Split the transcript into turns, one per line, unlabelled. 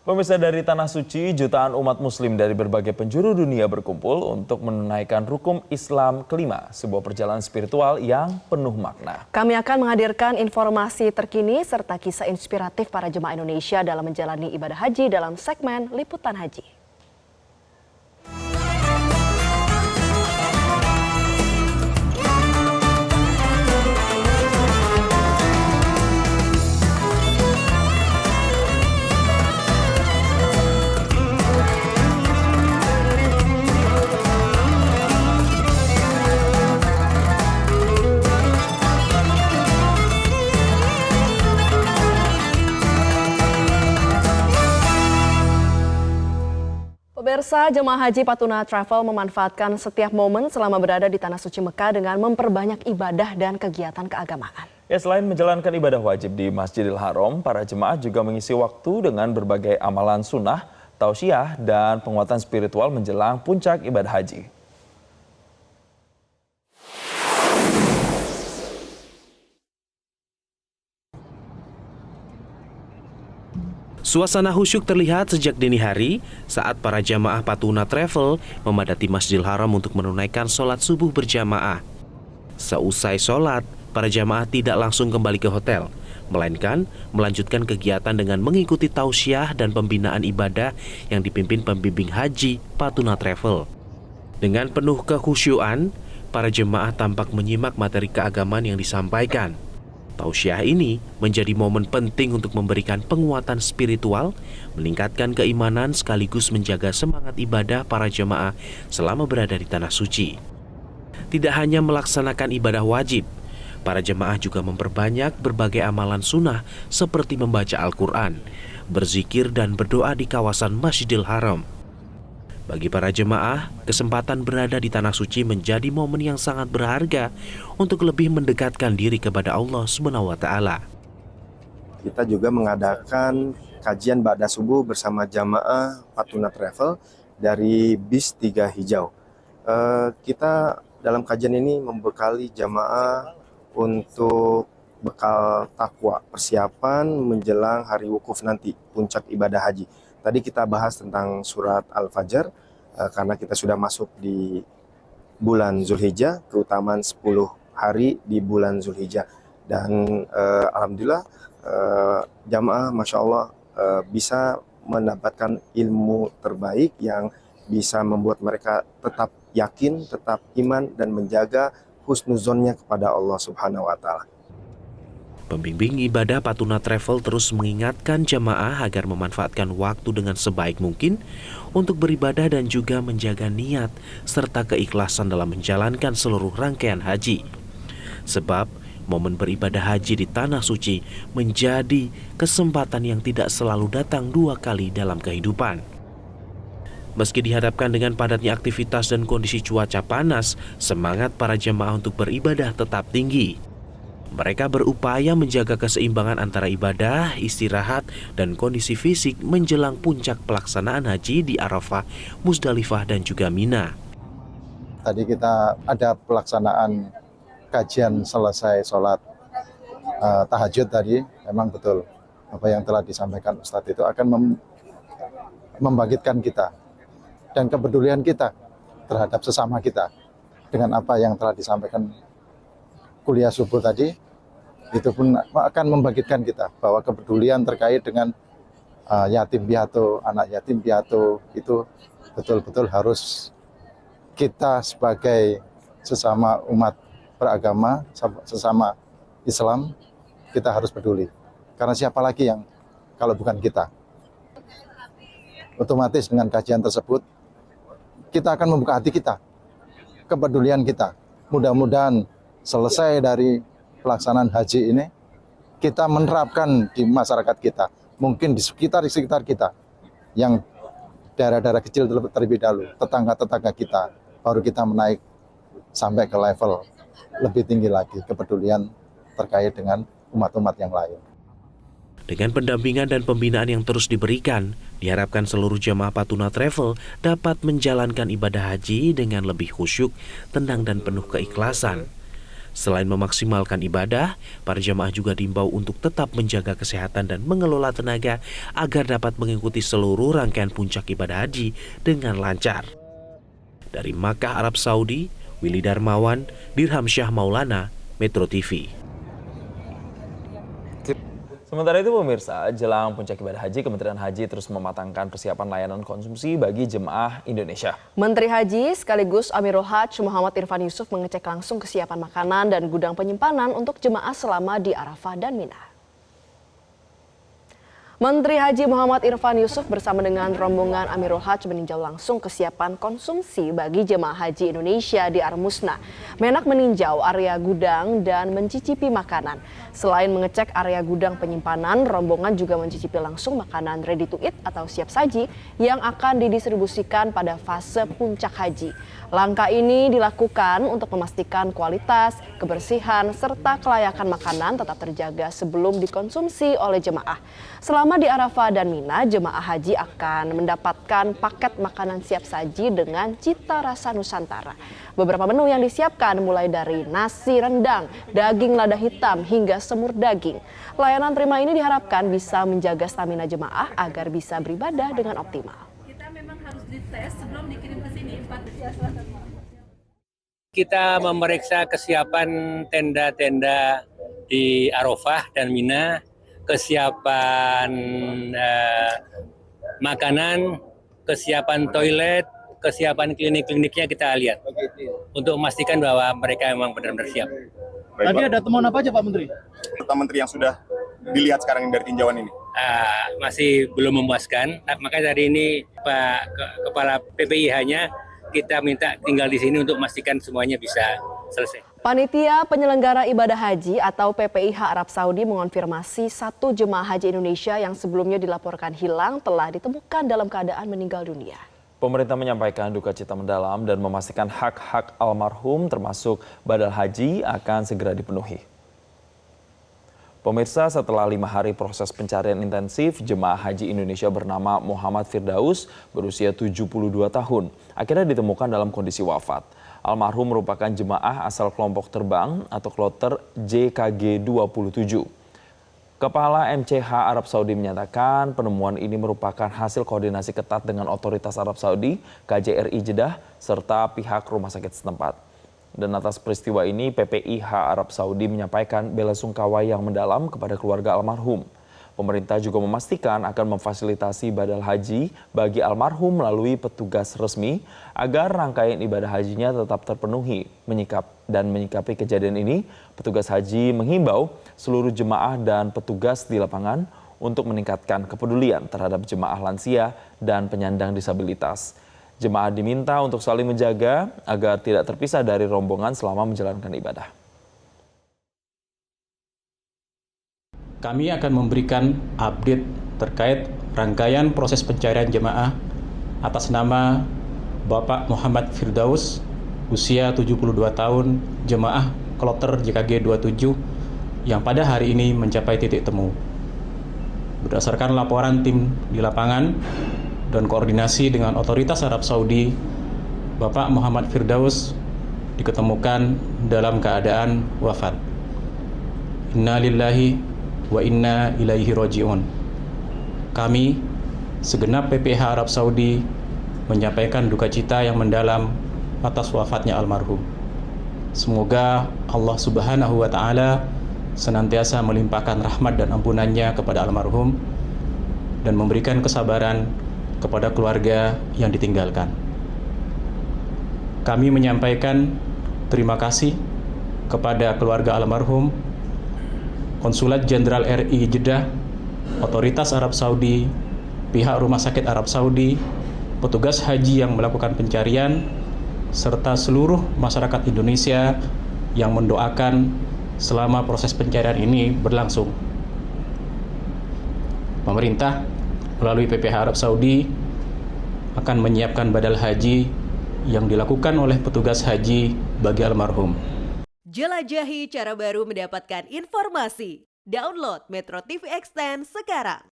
Pemirsa, dari Tanah Suci, jutaan umat muslim dari berbagai penjuru dunia berkumpul untuk menunaikan rukun Islam kelima, sebuah perjalanan spiritual yang penuh makna.
Kami akan menghadirkan informasi terkini serta kisah inspiratif para jemaah Indonesia dalam menjalani ibadah haji dalam segmen Liputan Haji. Pemirsa, jemaah haji Patuna Travel memanfaatkan setiap momen selama berada di Tanah Suci Mekah dengan memperbanyak ibadah dan kegiatan keagamaan.
Ya, selain menjalankan ibadah wajib di Masjidil Haram, para jemaah juga mengisi waktu dengan berbagai amalan sunnah, tausiah, dan penguatan spiritual menjelang puncak ibadah haji.
Suasana khusyuk terlihat sejak dini hari saat para jamaah Patuna Travel memadati Masjidil Haram untuk menunaikan sholat subuh berjamaah. Seusai sholat, para jamaah tidak langsung kembali ke hotel, melainkan melanjutkan kegiatan dengan mengikuti tausiah dan pembinaan ibadah yang dipimpin pembimbing haji Patuna Travel. Dengan penuh kekhusyuan, para jemaah tampak menyimak materi keagamaan yang disampaikan. Tausiah ini menjadi momen penting untuk memberikan penguatan spiritual, meningkatkan keimanan sekaligus menjaga semangat ibadah para jemaah selama berada di Tanah Suci. Tidak hanya melaksanakan ibadah wajib, para jemaah juga memperbanyak berbagai amalan sunnah seperti membaca Al-Quran, berzikir dan berdoa di kawasan Masjidil Haram. Bagi para jemaah, kesempatan berada di Tanah Suci menjadi momen yang sangat berharga untuk lebih mendekatkan diri kepada Allah SWT.
Kita juga mengadakan kajian ba'da subuh bersama jamaah Patuna Travel dari bis 3 Hijau. Kita dalam kajian ini membekali jamaah untuk bekal takwa, persiapan menjelang hari wukuf nanti, puncak ibadah haji. Tadi kita bahas tentang surat Al-Fajr, karena kita sudah masuk di bulan Zulhijjah, keutamaan 10 hari di bulan Zulhijjah. Dan alhamdulillah jamaah Masya Allah bisa mendapatkan ilmu terbaik yang bisa membuat mereka tetap yakin, tetap iman, dan menjaga husnuzonnya kepada Allah Subhanahu wa Ta'ala.
Pembimbing ibadah Patuna Travel terus mengingatkan jemaah agar memanfaatkan waktu dengan sebaik mungkin untuk beribadah dan juga menjaga niat serta keikhlasan dalam menjalankan seluruh rangkaian haji. Sebab momen beribadah haji di Tanah Suci menjadi kesempatan yang tidak selalu datang 2 kali dalam kehidupan. Meski dihadapkan dengan padatnya aktivitas dan kondisi cuaca panas, semangat para jemaah untuk beribadah tetap tinggi. Mereka berupaya menjaga keseimbangan antara ibadah, istirahat, dan kondisi fisik menjelang puncak pelaksanaan haji di Arafah, Musdalifah, dan juga Mina.
Tadi kita ada pelaksanaan kajian selesai sholat tahajud tadi. Memang betul apa yang telah disampaikan Ustadz itu akan membangkitkan kita dan kepedulian kita terhadap sesama kita dengan apa yang telah disampaikan kuliah subuh tadi. Itu pun akan membangkitkan kita bahwa kepedulian terkait dengan yatim piatu, anak yatim piatu itu betul-betul harus kita sebagai sesama umat beragama, sesama Islam, kita harus peduli. Karena siapa lagi yang kalau bukan kita? Otomatis dengan kajian tersebut kita akan membuka hati kita, kepedulian kita. Mudah-mudahan selesai dari pelaksanaan haji ini, kita menerapkan di masyarakat kita, mungkin di sekitar kita, yang daerah-daerah kecil terlebih dahulu, tetangga-tetangga kita, baru kita menaik sampai ke level lebih tinggi lagi, kepedulian terkait dengan umat-umat yang lain.
Dengan pendampingan dan pembinaan yang terus diberikan, diharapkan seluruh jemaah Patuna Travel dapat menjalankan ibadah haji dengan lebih khusyuk, tenang, dan penuh keikhlasan. Selain memaksimalkan ibadah, para jemaah juga diimbau untuk tetap menjaga kesehatan dan mengelola tenaga agar dapat mengikuti seluruh rangkaian puncak ibadah haji dengan lancar. Dari Makkah, Arab Saudi, Willy Darmawan, Dirham Syah Maulana, Metro TV.
Sementara itu pemirsa, jelang puncak ibadah haji, Kementerian Haji terus mematangkan persiapan layanan konsumsi bagi jemaah Indonesia.
Menteri Haji sekaligus Amirul Hajj Muhammad Irfan Yusuf mengecek langsung kesiapan makanan dan gudang penyimpanan untuk jemaah selama di Arafah dan Mina. Menteri Haji Muhammad Irfan Yusuf bersama dengan rombongan Amirul Hajj meninjau langsung kesiapan konsumsi bagi jemaah haji Indonesia di Armusna. Menak meninjau area gudang dan mencicipi makanan. Selain mengecek area gudang penyimpanan, rombongan juga mencicipi langsung makanan ready to eat atau siap saji yang akan didistribusikan pada fase puncak haji. Langkah ini dilakukan untuk memastikan kualitas, kebersihan, serta kelayakan makanan tetap terjaga sebelum dikonsumsi oleh jemaah. Selama di Arafah dan Mina, jemaah haji akan mendapatkan paket makanan siap saji dengan cita rasa Nusantara. Beberapa menu yang disiapkan mulai dari nasi rendang, daging lada hitam, hingga semur daging. Layanan terima ini diharapkan bisa menjaga stamina jemaah agar bisa beribadah dengan optimal.
Kita memang harus dites sebelum dikirim ke sini.
Kita memeriksa kesiapan tenda-tenda di Arafah dan Mina, kesiapan makanan, kesiapan toilet, kesiapan klinik-kliniknya kita lihat untuk memastikan bahwa mereka memang benar-benar siap.
Tadi ada temuan apa aja Pak Menteri?
Pak Menteri yang sudah dilihat sekarang dari tinjauan ini?
Masih belum memuaskan, makanya tadi ini Pak Kepala PPIH-nya kita minta tinggal di sini untuk memastikan semuanya bisa selesai.
Panitia Penyelenggara Ibadah Haji atau PPIH Arab Saudi mengonfirmasi satu jemaah haji Indonesia yang sebelumnya dilaporkan hilang telah ditemukan dalam keadaan meninggal dunia.
Pemerintah menyampaikan duka cita mendalam dan memastikan hak-hak almarhum termasuk badal haji akan segera dipenuhi. Pemirsa, setelah 5 hari proses pencarian intensif, jemaah haji Indonesia bernama Muhammad Firdaus berusia 72 tahun akhirnya ditemukan dalam kondisi wafat. Almarhum merupakan jemaah asal kelompok terbang atau kloter JKG 27. Kepala MCH Arab Saudi menyatakan penemuan ini merupakan hasil koordinasi ketat dengan otoritas Arab Saudi, KJRI Jeddah, serta pihak rumah sakit setempat. Dan atas peristiwa ini, PPIH Arab Saudi menyampaikan bela sungkawa yang mendalam kepada keluarga almarhum. Pemerintah juga memastikan akan memfasilitasi badal haji bagi almarhum melalui petugas resmi agar rangkaian ibadah hajinya tetap terpenuhi. Menyikapi kejadian ini, petugas haji menghimbau seluruh jemaah dan petugas di lapangan untuk meningkatkan kepedulian terhadap jemaah lansia dan penyandang disabilitas. Jemaah diminta untuk saling menjaga agar tidak terpisah dari rombongan selama menjalankan ibadah.
Kami akan memberikan update terkait rangkaian proses pencarian jemaah atas nama Bapak Muhammad Firdaus, usia 72 tahun, jemaah kloter JKG 27 yang pada hari ini mencapai titik temu. Berdasarkan laporan tim di lapangan dan koordinasi dengan otoritas Arab Saudi, Bapak Muhammad Firdaus diketemukan dalam keadaan wafat. Inna lillahi wa inna ilaihi raji'un. Kami, segenap PPIH Arab Saudi, menyampaikan duka cita yang mendalam atas wafatnya almarhum. Semoga Allah Subhanahu wa Ta'ala senantiasa melimpahkan rahmat dan ampunannya kepada almarhum dan memberikan kesabaran kepada keluarga yang ditinggalkan. Kami menyampaikan terima kasih kepada keluarga almarhum, Konsulat Jenderal RI Jeddah, Otoritas Arab Saudi, pihak Rumah Sakit Arab Saudi, petugas haji yang melakukan pencarian, serta seluruh masyarakat Indonesia yang mendoakan selama proses pencarian ini berlangsung. Pemerintah melalui PPIH Arab Saudi akan menyiapkan badal haji yang dilakukan oleh petugas haji bagi almarhum.
Jelajahi cara baru mendapatkan informasi. Download Metro TV Extend sekarang.